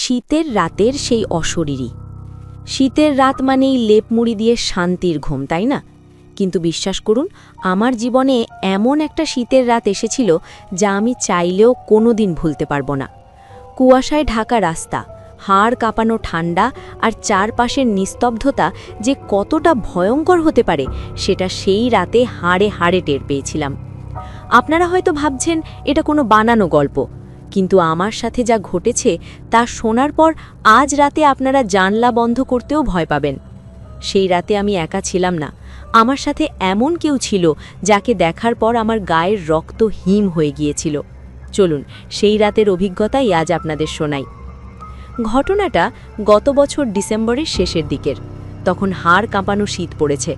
শীতের রাতের সেই অশরীরী। শীতের রাত মানেই লেপ মুড়ি দিয়ে শান্তির ঘুম, তাই না? কিন্তু বিশ্বাস করুন, আমার জীবনে এমন একটা শীতের রাত এসেছিল যা আমি চাইলেও কোনোদিন ভুলতে পারবো না। কুয়াশায় ঢাকা রাস্তা, হাড় কাঁপানো ঠান্ডা আর চারপাশের নিস্তব্ধতা যে কতটা ভয়ঙ্কর হতে পারে সেটা সেই রাতে হাড়ে হাড়ে টের পেয়েছিলাম। আপনারা হয়তো ভাবছেন এটা কোনো বানানো গল্প, কিন্তু আমার সাথে যা ঘটেছে তা শোনার পর আজ রাতে আপনারা জানলা বন্ধ করতেও ভয় পাবেন। সেই রাতে আমি একা ছিলাম না, আমার সাথে এমন কেউ ছিল যাকে দেখার পর আমার গায়ের রক্ত হিম হয়ে গিয়েছিল। চলুন সেই রাতের অভিজ্ঞতাই আজ আপনাদের শোনাই। ঘটনাটা গত বছর ডিসেম্বরের শেষের দিকের। তখন হাড় কাঁপানো শীত পড়েছে।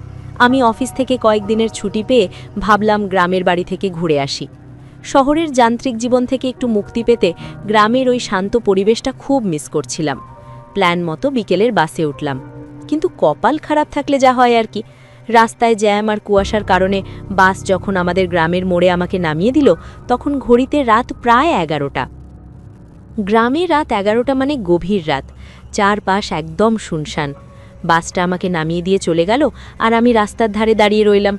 আমি অফিস থেকে কয়েকদিনের ছুটি পেয়ে ভাবলাম গ্রামের বাড়ি থেকে ঘুরে আসি। শহরের যান্ত্রিক জীবন থেকে একটু মুক্তি পেতে গ্রামের ওই শান্ত পরিবেশটা খুব মিস করছিলাম। প্ল্যান মতো বিকেলের বাসে উঠলাম, কিন্তু কপাল খারাপ থাকলে যা হয় আর কি, রাস্তায় জ্যাম আর কুয়াশার কারণে বাস যখন আমাদের গ্রামের মোড়ে আমাকে নামিয়ে দিল তখন ঘড়িতে রাত প্রায় 11টা। গ্রামে রাত 11টা মানে গভীর রাত, চারপাশ একদম শুনশান। বাসটা আমাকে নামিয়ে দিয়ে চলে গেল আর আমি রাস্তার ধারে দাঁড়িয়ে রইলাম।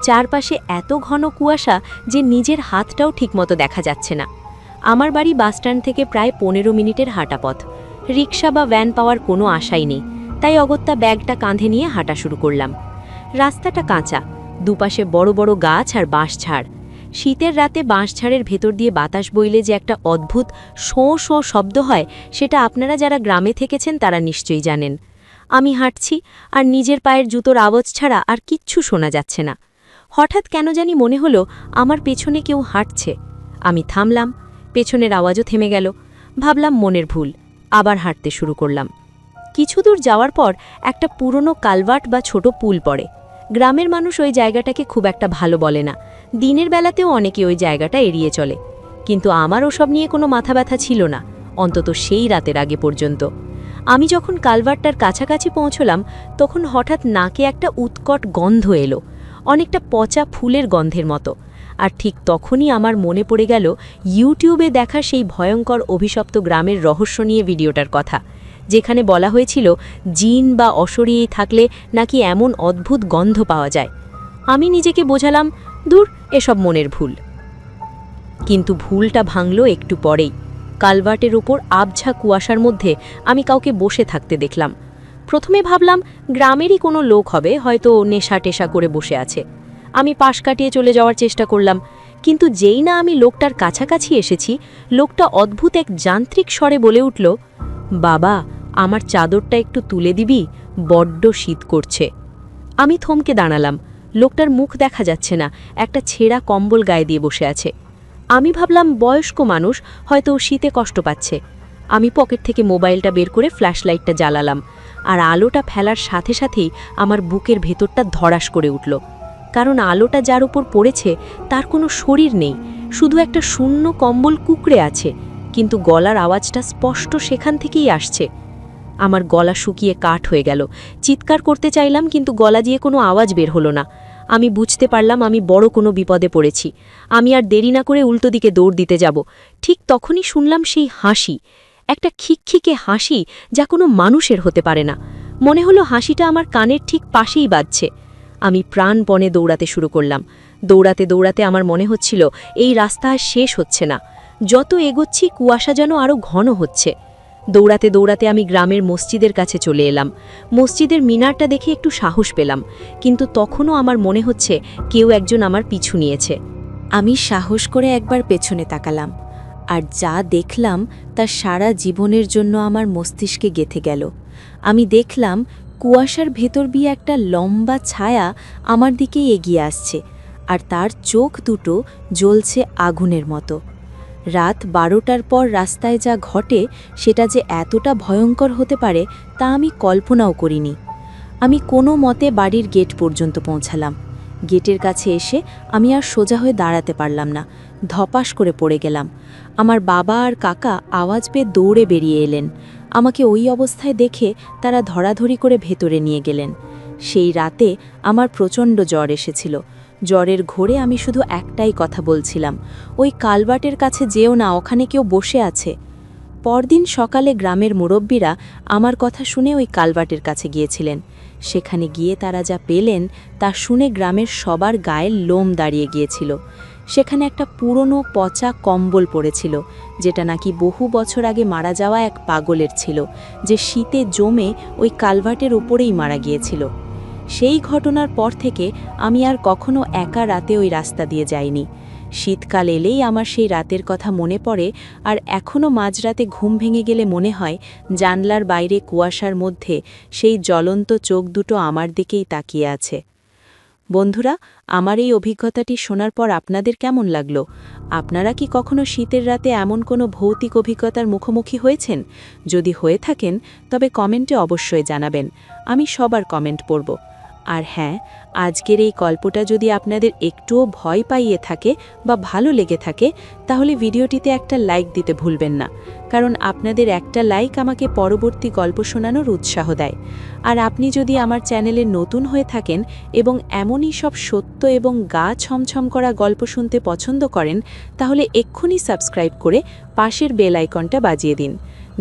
চারপাশে এত ঘন কুয়াশা যে নিজের হাতটাও ঠিকমতো দেখা যাচ্ছে না। আমার বাড়ি বাসস্ট্যান্ড থেকে প্রায় 15 মিনিটের হাঁটা পথ। রিক্সা বা ভ্যান পাওয়ার কোনো আশাই নেই, তাই অগত্যা ব্যাগটা কাঁধে নিয়ে হাঁটা শুরু করলাম। রাস্তাটা কাঁচা, দুপাশে বড় বড় গাছ আর বাঁশঝাড়। শীতের রাতে বাঁশঝাড়ের ভেতর দিয়ে বাতাস বইলে যে একটা অদ্ভুত শোঁ শোঁ শব্দ হয়, সেটা আপনারা যারা গ্রামে থেকেছেন তারা নিশ্চয়ই জানেন। আমি হাঁটছি আর নিজের পায়ের জুতোর আওয়াজ ছাড়া আর কিচ্ছু শোনা যাচ্ছে না। হঠাৎ কেন জানি মনে হলো আমার পেছনে কেউ হাঁটছে। আমি থামলাম, পেছনের আওয়াজও থেমে গেল। ভাবলাম মনের ভুল, আবার হাঁটতে শুরু করলাম। কিছু দূর যাওয়ার পর একটা পুরনো কালভার্ট বা ছোট পুল পড়ে। গ্রামের মানুষ ওই জায়গাটাকে খুব একটা ভালো বলে না, দিনের বেলাতেও অনেকে ওই জায়গাটা এড়িয়ে চলে। কিন্তু আমার ওসব নিয়ে কোনো মাথা ব্যথা ছিল না, অন্তত সেই রাতের আগে পর্যন্ত। আমি যখন কালভার্টটার কাছাকাছি পৌঁছলাম তখন হঠাৎ নাকে একটা উৎকট গন্ধ এলো, অনেকটা পচা ফুলের গন্ধের মতো। আর ঠিক তখনই আমার মনে পড়ে গেল ইউটিউবে দেখা সেই ভয়ঙ্কর অভিশপ্ত গ্রামের রহস্য নিয়ে ভিডিওটার কথা, যেখানে বলা হয়েছিল জিন বা অশরীরী থাকলে নাকি এমন অদ্ভুত গন্ধ পাওয়া যায়। আমি নিজেকে বোঝালাম, দূর, এসব মনের ভুল। কিন্তু ভুলটা ভাঙল একটু পরেই। কালভার্টের উপর আবঝা কুয়াশার মধ্যে আমি কাউকে বসে থাকতে দেখলাম। প্রথমে ভাবলাম গ্রামেরই কোনো লোক হবে, হয়তো নেশা টেশা করে বসে আছে। আমি পাশ কাটিয়ে চলে যাওয়ার চেষ্টা করলাম, কিন্তু যেই না আমি লোকটার কাছাকাছি এসেছি, লোকটা অদ্ভুত এক যান্ত্রিক স্বরে বলে উঠল, বাবা, আমার চাদরটা একটু তুলে দিবি, বড্ড শীত করছে। আমি থমকে দাঁড়ালাম। লোকটার মুখ দেখা যাচ্ছে না, একটা ছেঁড়া কম্বল গায়ে দিয়ে বসে আছে। আমি ভাবলাম বয়স্ক মানুষ, হয়তো শীতে কষ্ট পাচ্ছে। আমি পকেট থেকে মোবাইলটা বের করে ফ্ল্যাশলাইটটা জ্বালালাম, আর আলোটা ফেলার সাথে সাথেই আমার বুকের ভেতরটা ধড়াস করে উঠল। কারণ আলোটা যার উপর পড়েছে তার কোনো শরীর নেই, শুধু একটা শূন্য কম্বল কুঁকড়ে আছে, কিন্তু গলার আওয়াজটা স্পষ্ট সেখান থেকেই আসছে। আমার গলা শুকিয়ে কাঠ হয়ে গেল। চিৎকার করতে চাইলাম, কিন্তু গলা দিয়ে কোনো আওয়াজ বের হলো না। আমি বুঝতে পারলাম আমি বড় কোনো বিপদে পড়েছি। আমি আর দেরি না করে উল্টো দিকে দৌড় দিতে যাব। ঠিক তখনই শুনলাম সেই হাসি, একটা খিকখিকে হাসি যা কোনো মানুষের হতে পারে না। মনে হলো হাসিটা আমার কানের ঠিক পাশেই বাজছে। আমি প্রাণপণে দৌড়াতে শুরু করলাম। দৌড়াতে দৌড়াতে আমার মনে হচ্ছিল এই রাস্তা আর শেষ হচ্ছে না। যত এগোচ্ছি কুয়াশা যেন আরও ঘন হচ্ছে। দৌড়াতে দৌড়াতে আমি গ্রামের মসজিদের কাছে চলে এলাম। মসজিদের মিনারটা দেখে একটু সাহস পেলাম, কিন্তু তখনও আমার মনে হচ্ছে কেউ একজন আমার পিছু নিয়েছে। আমি সাহস করে একবার পেছনে তাকালাম, আর যা দেখলাম তা সারা জীবনের জন্য আমার মস্তিষ্কে গেঁথে গেল। আমি দেখলাম কুয়াশার ভেতর দিয়ে একটা লম্বা ছায়া আমার দিকেই এগিয়ে আসছে, আর তার চোখ দুটো জ্বলছে আগুনের মতো। রাত 12টার পর রাস্তায় যা ঘটে সেটা যে এতটা ভয়ঙ্কর হতে পারে তা আমি কল্পনাও করিনি। আমি কোনো মতে বাড়ির গেট পর্যন্ত পৌঁছালাম। গেটের কাছে এসে আমি আর সোজা হয়ে দাঁড়াতে পারলাম না, ধপাস করে পড়ে গেলাম। আমার বাবা আর কাকা আওয়াজ পেয়ে দৌড়ে বেরিয়ে এলেন। আমাকে ওই অবস্থায় দেখে তারা ধরাধরি করে ভেতরে নিয়ে গেলেন। সেই রাতে আমার প্রচণ্ড জ্বর এসেছিল। জ্বরের ঘোরে আমি শুধু একটাই কথা বলছিলাম, ওই কালভার্টের কাছে যেও না, ওখানে কেউ বসে আছে। পরদিন সকালে গ্রামের মুরব্বীরা আমার কথা শুনে ওই কালভার্টের কাছে গিয়েছিলেন। সেখানে গিয়ে তারা যা পেলেন তা শুনে গ্রামের সবার গায়ের লোম দাঁড়িয়ে গিয়েছিল। সেখানে একটা পুরনো পচা কম্বল পড়েছিল, যেটা নাকি বহু বছর আগে মারা যাওয়া এক পাগলের ছিল, যে শীতে জমে ওই কালভার্টের উপরেই মারা গিয়েছিল। সেই ঘটনার পর থেকে আমি আর কখনো একা রাতে ওই রাস্তা দিয়ে যাইনি। শীতকাল এলেই আমার সেই রাতের কথা মনে পড়ে, আর এখনও মাঝরাতে ঘুম ভেঙে গেলে মনে হয় জানলার বাইরে কুয়াশার মধ্যে সেই জ্বলন্ত চোখ দুটো আমার দিকেই তাকিয়ে আছে। বন্ধুরা, আমার এই অভিজ্ঞতাটি শোনার পর আপনাদের কেমন লাগলো? আপনারা কি কখনো শীতের রাতে এমন কোনো ভৌতিক অভিজ্ঞতার মুখোমুখি হয়েছেন? যদি হয়ে থাকেন তবে কমেন্টে অবশ্যই জানাবেন, আমি সবার কমেন্ট পড়ব। আর হ্যাঁ, আজকের এই গল্পটা যদি আপনাদের একটুও ভয় পাইয়ে থাকে বা ভালো লেগে থাকে, তাহলে ভিডিওটিতে একটা লাইক দিতে ভুলবেন না, কারণ আপনাদের একটা লাইক আমাকে পরবর্তী গল্প শোনানোর উৎসাহ দেয়। আর আপনি যদি আমার চ্যানেলে নতুন হয়ে থাকেন এবং এমনই সব সত্য এবং গা ছমছম করা গল্প শুনতে পছন্দ করেন, তাহলে এক্ষুনি সাবস্ক্রাইব করে পাশের বেল আইকনটা বাজিয়ে দিন।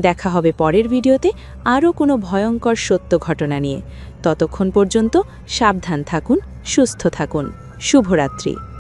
দেখা হবে পরের ভিডিওতে আরও কোনো ভয়ঙ্কর সত্য ঘটনা নিয়ে। ততক্ষণ পর্যন্ত সাবধান থাকুন, সুস্থ থাকুন। শুভরাত্রি।